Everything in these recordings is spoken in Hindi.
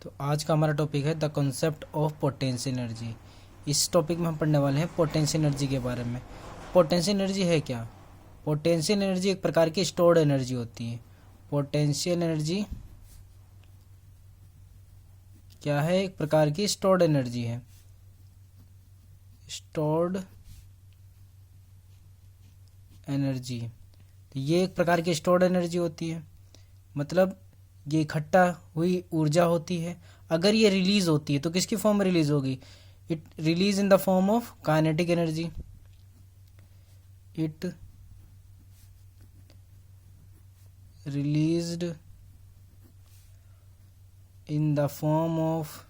तो आज का हमारा टॉपिक है the concept of potential energy. इस टॉपिक में हम पढ़ने वाले हैं पोटेंशियल एनर्जी के बारे में। पोटेंशियल एनर्जी है क्या? पोटेंशियल एनर्जी एक प्रकार की स्टोर्ड एनर्जी होती है। पोटेंशियल एनर्जी क्या है? एक प्रकार की स्टोर्ड एनर्जी है। स्टोर्ड एनर्जी, तो ये एक प्रकार की स्टोर्ड एनर्जी होती है। मतलब ये इकट्ठा हुई ऊर्जा होती है। अगर ये रिलीज होती है तो किसकी फॉर्म में रिलीज होगी? It release in the form of kinetic energy. It released in the form of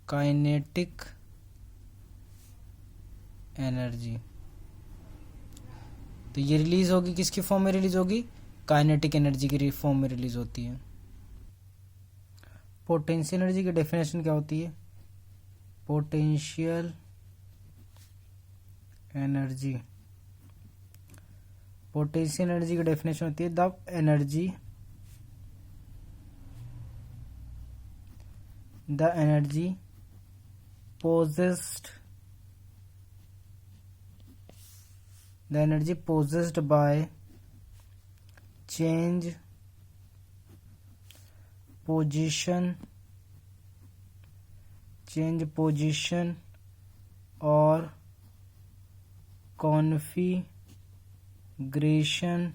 kinetic energy. तो ये रिलीज होगी, किसकी फॉर्म में रिलीज होगी? काइनेटिक एनर्जी की फॉर्म में रिलीज होती है। पोटेंशियल एनर्जी की डेफिनेशन क्या होती है? पोटेंशियल एनर्जी की डेफिनेशन होती है the energy possessed by change position or configuration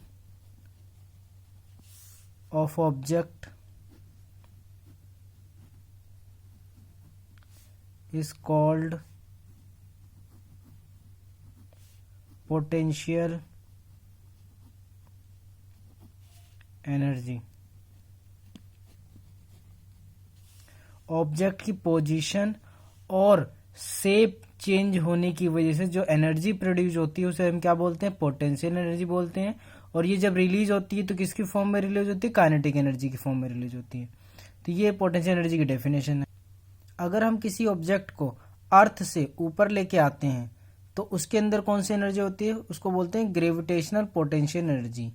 of object is called potential energy. Object की पोजीशन और शेप चेंज होने की वजह से जो एनर्जी प्रोड्यूस होती है उसे हम क्या बोलते हैं? पोटेंशियल एनर्जी बोलते हैं। और ये जब रिलीज होती है तो किसकी फॉर्म में रिलीज होती है? काइनेटिक एनर्जी की फॉर्म में रिलीज होती है। तो ये पोटेंशियल एनर्जी की डेफिनेशन है। अगर हम किसी ऑब्जेक्ट को अर्थ से ऊपर लेके आते हैं तो उसके अंदर कौन सी एनर्जी होती है? उसको बोलते हैं ग्रेविटेशनल पोटेंशियल एनर्जी।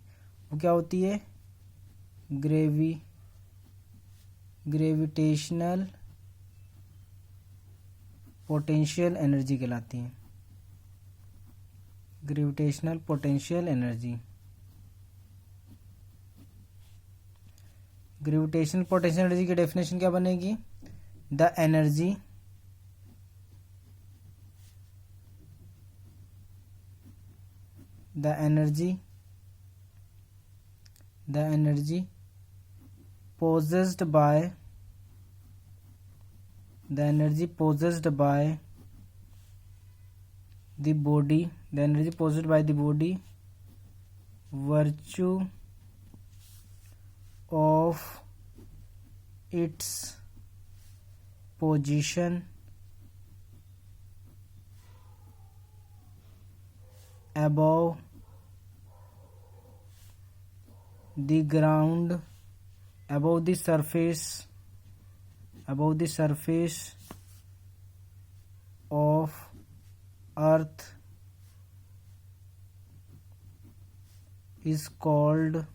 वो क्या होती है? ग्रेविटेशनल पोटेंशियल एनर्जी कहलाती है। Gravitational potential energy. Gravitational potential energy की डेफिनेशन क्या बनेगी? The energy possessed by the body virtue of its position above the ground, above the surface of earth is called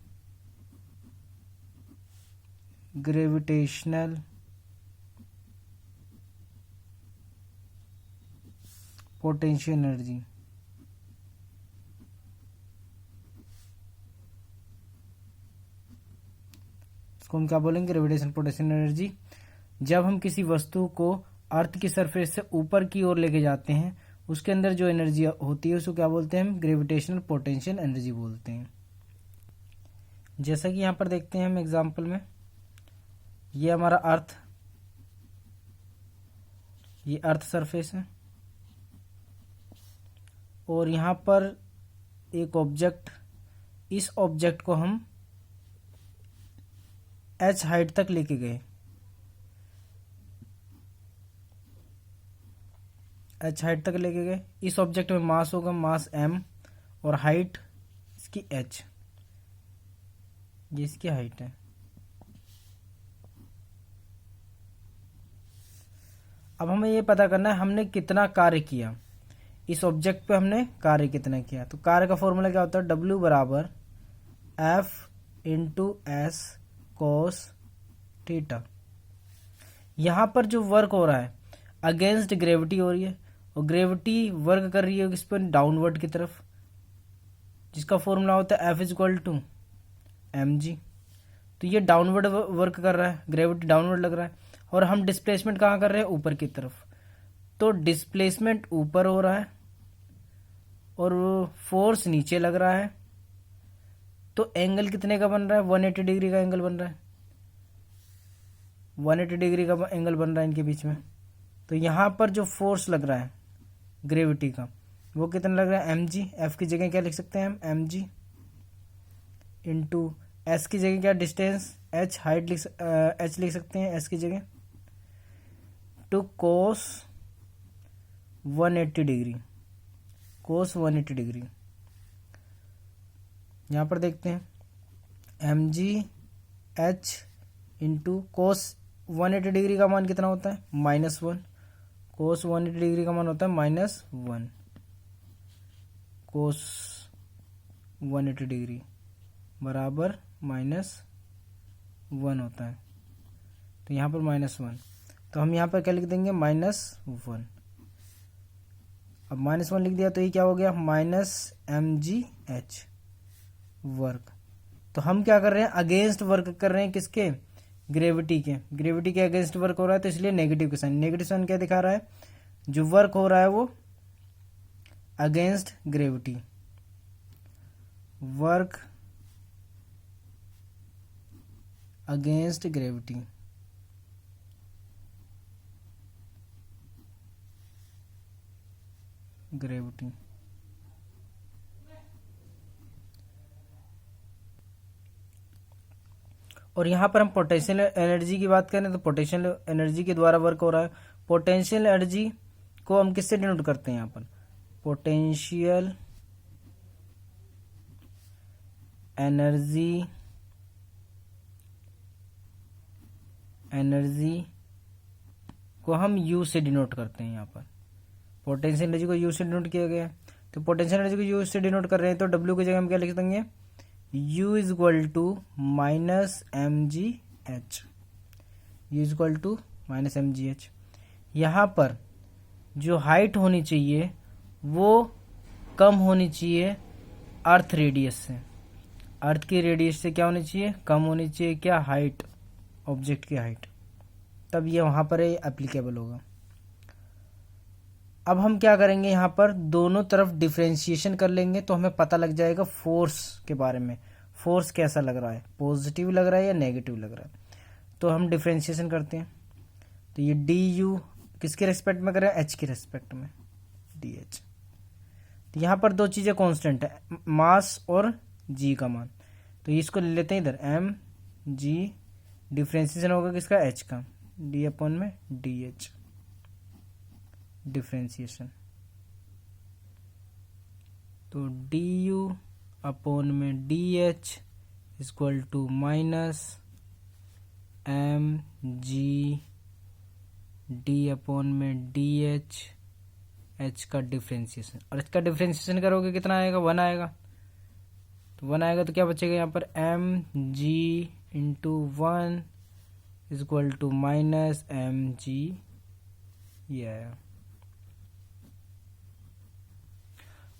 gravitational potential energy। इसको हम क्या बोलेंगे? Gravitational potential energy. जब हम किसी वस्तु को अर्थ की सरफेस से ऊपर की ओर लेके जाते हैं उसके अंदर जो एनर्जी होती है उसको क्या बोलते हैं? हम ग्रेविटेशनल पोटेंशियल एनर्जी बोलते हैं। जैसा कि यहां पर देखते हैं हम एग्जांपल में, ये हमारा अर्थ सरफेस है और यहां पर एक ऑब्जेक्ट, इस ऑब्जेक्ट को हम h हाइट तक लेके गए। इस ऑब्जेक्ट में मास होगा, मास m, और हाइट इसकी h। ये इसकी हाइट है। अब हमें ये पता करना है हमने कितना कार्य किया। इस ऑब्जेक्ट पे हमने कार्य कितना किया। तो कार्य का फॉर्मूला क्या होता है, W बराबर F into S cos theta. यहाँ पर जो वर्क हो रहा है अगेंस्ट ग्रेविटी हो रही है, और ग्रेविटी वर्क कर रही है किस पर, डाउनवर्ड की तरफ, जिसका फॉर्मूला होता है F इक्वल टू mg। तो ये डाउनवर्ड वर्क कर रहा है, ग्रेविटी डाउनवर्ड लग रहा है, और हम डिस्प्लेसमेंट कहाँ कर रहे हैं, ऊपर की तरफ। तो डिस्प्लेसमेंट ऊपर हो रहा है और फोर्स नीचे लग रहा है। तो एंगल कितने का बन रहा है, 180 डिग्री का एंगल बन रहा है, 180 डिग्री का एंगल बन रहा है इनके बीच में। तो यहाँ पर जो फोर्स लग रहा है ग्रेविटी का वो कितना लग रहा है, mg। f की जगह क्या लिख सकते हैं हम, mg इंटू s की जगह क्या, डिस्टेंस h, हाइट h लिख सकते हैं s की जगह, two cos 180 degree, cos 180 degree. यहाँ पर देखते हैं mg h into cos 180 degree का मान कितना होता है, -1। कोस 180 डिग्री का मान होता है -1, कोस 180 डिग्री बराबर -1 होता है। तो यहाँ पर -1, तो हम यहाँ पर क्या लिख देंगे, -1। अब -1 लिख दिया तो ये क्या हो गया, -mgh वर्क। तो हम क्या कर रहे हैं, अगेंस्ट वर्क कर रहे हैं किसके, ग्रेविटी के। ग्रेविटी के अगेंस्ट वर्क हो रहा है तो इसलिए नेगेटिव का साइन। नेगेटिव साइन क्या दिखा रहा है, जो वर्क हो रहा है वो against gravity, work against gravity. Gravity और यहाँ पर हम पोटेंशियल एनर्जी की बात करें तो पोटेंशियल एनर्जी के द्वारा वर्क हो रहा है। पोटेंशियल एनर्जी को हम किससे डिनोट करते हैं, यहाँ पर पोटेंशियल एनर्जी, एनर्जी को हम U से डिनोट करते हैं। यहाँ पर पोटेंशियल एनर्जी को U से डिनोट किया गया है, तो पोटेंशियल एनर्जी को U से डिनोट कर रहे हैं तो W की जगह हम क्या लिख देंगे, U is equal to -mgh, U is equal to -mgh। यहाँ पर जो हाइट होनी चाहिए वो कम होनी चाहिए अर्थ रेडियस से, अर्थ की रेडियस से क्या होनी चाहिए, कम होनी चाहिए क्या, हाइट, ऑब्जेक्ट की हाइट, तब ये वहाँ पर एप्लीकेबल होगा। अब हम क्या करेंगे, यहाँ पर दोनों तरफ डिफरेंशिएशन कर लेंगे तो हमें पता लग जाएगा फोर्स के बारे में, फोर्स कैसा लग रहा है, पॉजिटिव लग रहा है या नेगेटिव लग रहा है। तो हम डिफरेंशिएशन करते हैं, तो ये डी यू किसके रेस्पेक्ट में करें, एच के रेस्पेक्ट में, डी एच। तो यहाँ पर दो चीज़ें कांस्टेंट है, मास और जी का मान, तो इसको ले लेते हैं इधर, एम जी, डिफरेंशिएशन होगा किसका, एच का, डी अपॉन में डी एच, डिफरेंशिएशन। तो डी यू अपॉन में D H equal to -mg D upon में डी एच, एच का डिफरेंशिएशन, और एच का डिफरेंशिएशन करोगे कितना आएगा, 1 आएगा। तो 1 आएगा तो क्या बचेगा यहाँ पर, mg into 1 equal to -mg, ये आया।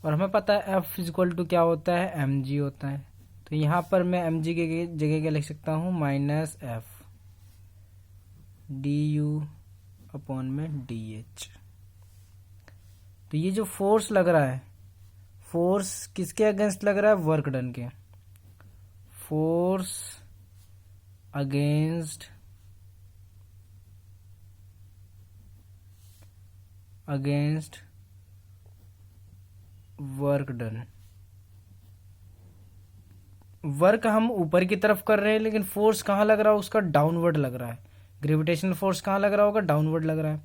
और हमें पता है F इक्वल टू क्या होता है, mg होता है। तो यहाँ पर मैं mg के जगह क्या लिख सकता हूँ, -f du अपॉन में dh। तो ये जो फोर्स लग रहा है, फोर्स किसके अगेंस्ट लग रहा है, वर्क डन के, force against work done. Work हम ऊपर की तरफ कर रहे हैं लेकिन फोर्स कहाँ लग रहा है, उसका डाउनवर्ड लग रहा है। ग्रेविटेशनल फोर्स कहाँ लग रहा होगा, डाउनवर्ड लग रहा है।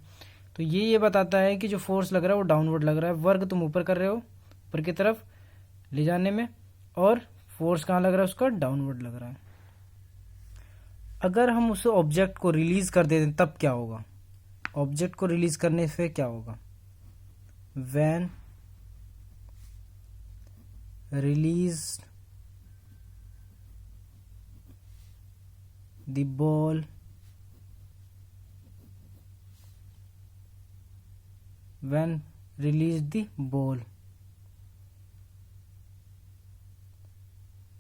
तो ये बताता है कि जो फोर्स लग रहा है वो डाउनवर्ड लग रहा है। वर्क तुम ऊपर कर रहे हो, ऊपर की तरफ ले जाने में, और फोर्स कहाँ लग रहा है, उसका डाउनवर्ड लग रहा है। अगर हम उस ऑब्जेक्ट को रिलीज कर दें तब क्या होगा, ऑब्जेक्ट को रिलीज करने से क्या होगा, when release the ball when release the ball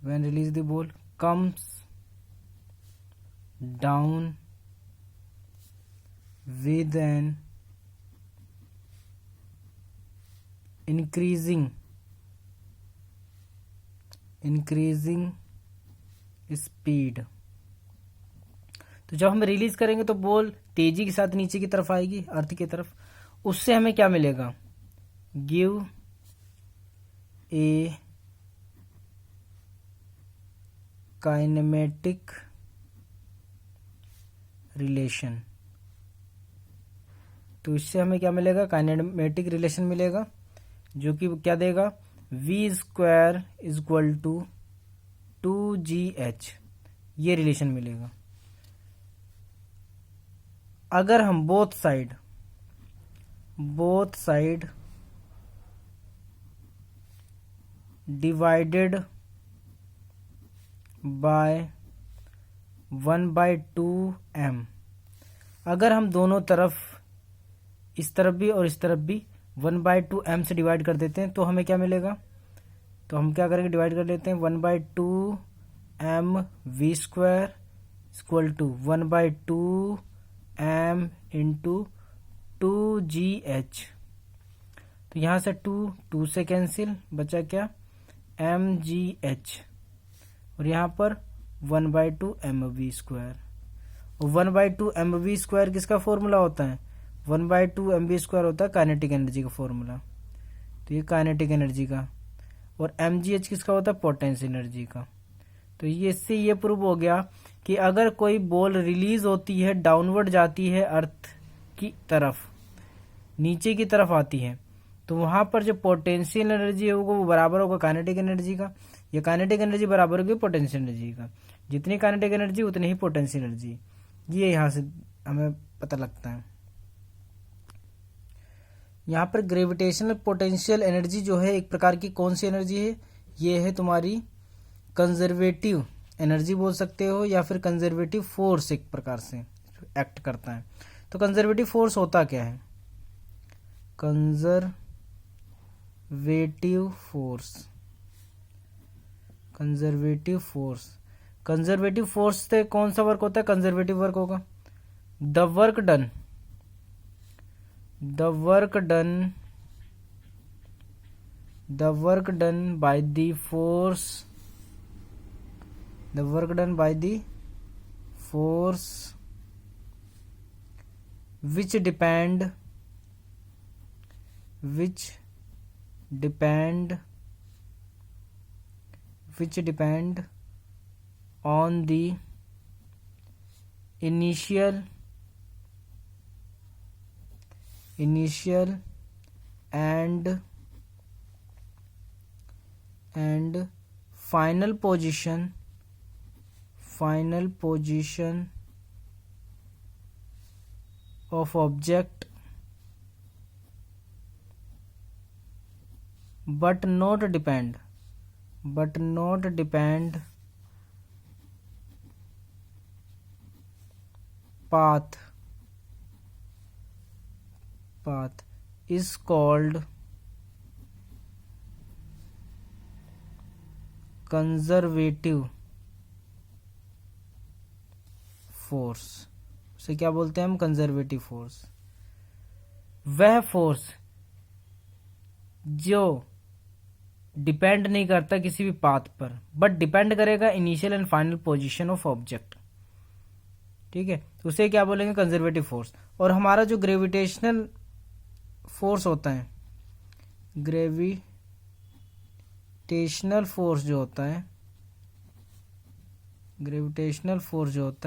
when release the ball comes down with an increasing speed. तो जब हम रिलीज करेंगे तो बॉल तेजी के साथ नीचे की तरफ आएगी, अर्थ की तरफ। उससे हमें क्या मिलेगा? Give a kinematic relation. तो इससे हमें क्या मिलेगा? काइनेमेटिक रिलेशन मिलेगा, जो कि क्या देगा? v² इक्वल टू 2gh, ये रिलेशन मिलेगा। अगर हम both side divided by 1/2m, अगर हम दोनों तरफ, इस तरफ भी और इस तरफ भी 1/2m से डिवाइड कर देते हैं तो हमें क्या मिलेगा? तो हम क्या करेंगे? डिवाइड कर लेते हैं 1/2m v² equal to 1/2m into 2gh। तो यहाँ से 2 से कैंसिल, बचा क्या? mgh, और यहाँ पर 1/2mv²। और 1/2mv² किसका फॉर्मूला होता है? 1/2mv² होता है काइनेटिक एनर्जी का फॉर्मूला। तो ये काइनेटिक एनर्जी का, और mgh किसका होता है? पोटेंशियल एनर्जी का। तो ये इससे ये प्रूव हो गया कि अगर कोई बॉल रिलीज होती है, डाउनवर्ड जाती है अर्थ की तरफ, नीचे की तरफ आती है, तो वहां पर जो पोटेंशियल एनर्जी होगा वो बराबर होगा काइनेटिक एनर्जी का। ये काइनेटिक एनर्जी बराबर होगी पोटेंशियल एनर्जी का। जितनी काइनेटिक एनर्जी उतनी ही पोटेंशियल एनर्जी। ये यहाँ से हमें पता लगता है। यहाँ पर ग्रेविटेशनल पोटेंशियल एनर्जी जो है एक प्रकार की कौन सी एनर्जी है? ये है तुम्हारी कंजर्वेटिव एनर्जी बोल सकते हो, या फिर कंजर्वेटिव फोर्स एक प्रकार से एक्ट करता है। तो कंजर्वेटिव फोर्स होता क्या है? कंजर्वेटिव फोर्स से कौन सा वर्क होता है? कंजर्वेटिव वर्क होगा। The work done by the force which depend on the initial and final position of object, but not depend path is called conservative force. उसे क्या बोलते हैं हम? Conservative force. वह फोर्स जो डिपेंड नहीं करता किसी भी पाथ पर, बट डिपेंड करेगा initial and final position of object. ठीक है, तो उसे क्या बोलेंगे? Conservative force. और हमारा जो ग्रेविटेशनल फोर्स होता है, ग्रेविटेशनल फोर्स जो होता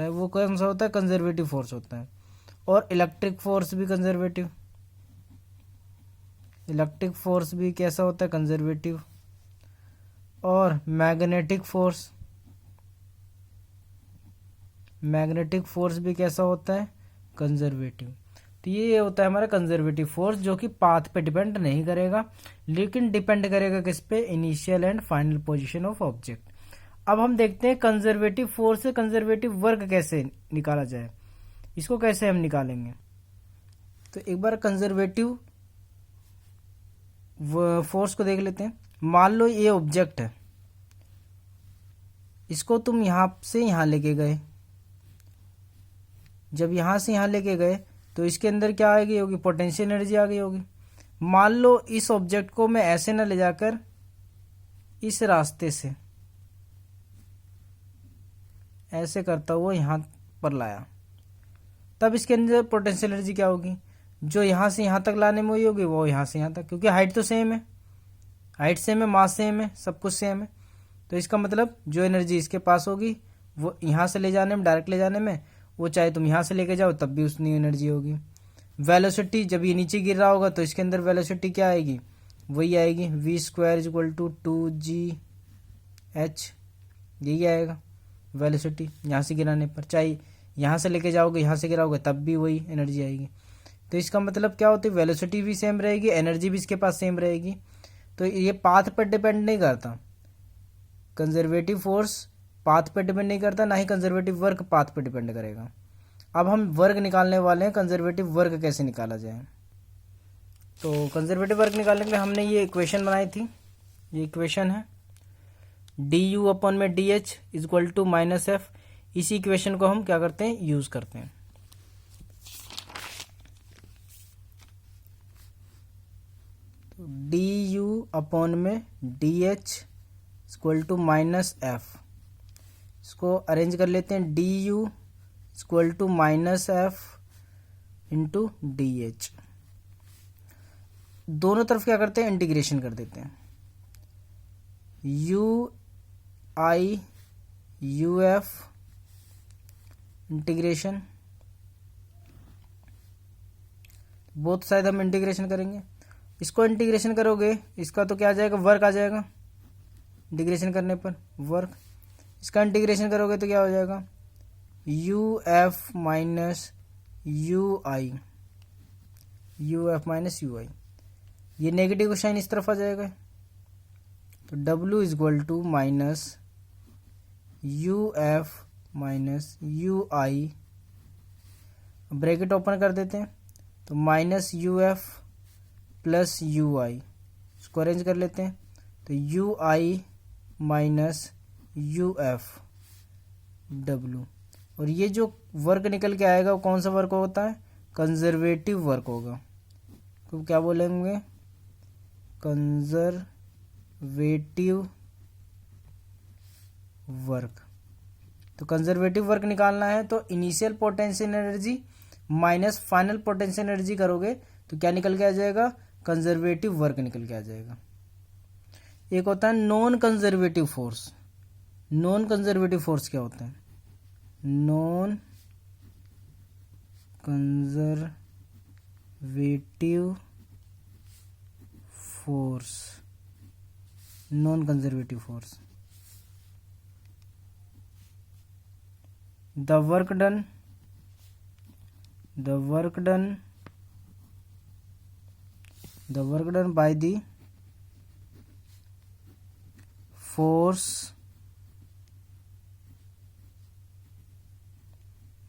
है वो कौन सा होता है? कंजर्वेटिव फोर्स होता है। और इलेक्ट्रिक फोर्स भी कैसा होता है? कंजर्वेटिव। और मैग्नेटिक फोर्स भी कैसा होता है? कंजर्वेटिव। तो ये होता है हमारा कंजर्वेटिव फोर्स, जो कि पाथ पे डिपेंड नहीं करेगा, लेकिन डिपेंड करेगा किस पे, initial and final position of object. अब हम देखते हैं कंजर्वेटिव फोर्स से कंजर्वेटिव वर्क कैसे निकाला जाए, इसको कैसे हम निकालेंगे। तो एक बार कंजर्वेटिव फोर्स को देख लेते हैं। मान लो ये ऑब्जेक्ट है, इसको तुम यहां से यहां लेके गए, जब यहां से यहां लेके गए तो इसके अंदर क्या आ गई होगी, पोटेंशियल एनर्जी आ गई होगी। मान लो इस ऑब्जेक्ट को मैं ऐसे ना ले जाकर इस रास्ते से ऐसे करता हुआ यहां पर लाया, तब इसके अंदर पोटेंशियल एनर्जी क्या होगी, जो यहां से यहां तक लाने में हुई होगी वो यहां से यहां तक, क्योंकि हाइट तो सेम है, हाइट सेम है, मास सेम है, सब कुछ सेम है। तो इसका मतलब जो एनर्जी इसके पास होगी वो यहां से ले जाने में, डायरेक्ट ले जाने में, वो चाहे तुम यहां से लेके जाओ तब भी उतनी एनर्जी होगी। वेलोसिटी, जब ये नीचे गिर रहा होगा तो इसके अंदर वेलोसिटी क्या आएगी, वही आएगी, v²= 2gh, यही आएगा वेलोसिटी यहाँ से गिराने पर। चाहे यहाँ से लेके जाओगे, यहाँ से गिराओगे तब भी वही एनर्जी आएगी। तो इसका मतलब क्या होती है, वेलोसिटी भी सेम रहेगी, एनर्जी भी इसके पास सेम रहेगी। तो ये पाथ पर डिपेंड नहीं करता, कंजर्वेटिव फोर्स पाथ पर डिपेंड नहीं करता, ना ही कंजर्वेटिव वर्क पाथ पर डिपेंड करेगा। अब हम वर्क निकालने वाले हैं, कंजर्वेटिव वर्क कैसे निकाला जाए। तो कंजर्वेटिव वर्क निकालने के लिए हमने ये इक्वेशन बनाई थी, ये इक्वेशन है du/dh = -f। इसी इक्वेशन को हम क्या करते हैं, यूज करते हैं। तो du/dh = -f, इसको अरेंज कर लेते हैं, du = -f × dh। दोनों तरफ क्या करते हैं, इंटीग्रेशन कर देते हैं, u/i uf integration, both side हम इंटीग्रेशन करेंगे। इसको इंटीग्रेशन करोगे, इसका तो क्या आ जाएगा, वर्क आ जाएगा, इंटीग्रेशन करने पर वर्क। इसका इंटीग्रेशन करोगे तो क्या हो जाएगा, uf - ui, ये नेगेटिव का साइन इस तरफ आ जाएगा। तो w = -uf - ui, bracket open कर देते हैं, तो -uf + ui, इसको अरेंज कर लेते हैं, तो ui - uf w, और ये जो वर्क निकल के आएगा वो कौन सा वर्क होता है, कंजर्वेटिव वर्क होगा। तो क्या बोलेंगे, कंजर्वेटिव वर्क। तो कंजर्वेटिव वर्क निकालना है तो initial potential energy minus final potential energy करोगे तो क्या निकल के आ जाएगा, कंजर्वेटिव वर्क निकल के आ जाएगा। एक होता है non conservative force. Non conservative force क्या होता है, non conservative force, non conservative force,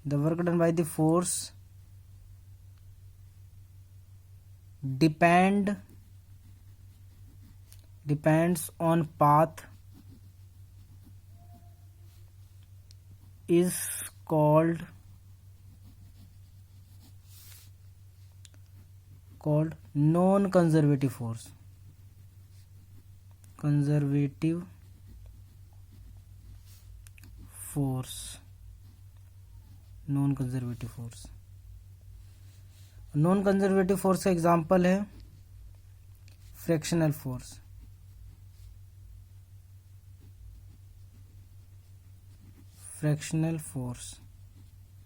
the work done by the force, depends on path is called non-conservative force, conservative force, non-conservative force। Non conservative force का एग्जांपल है फ्रैक्शनल फोर्स, फ्रैक्शनल फोर्स।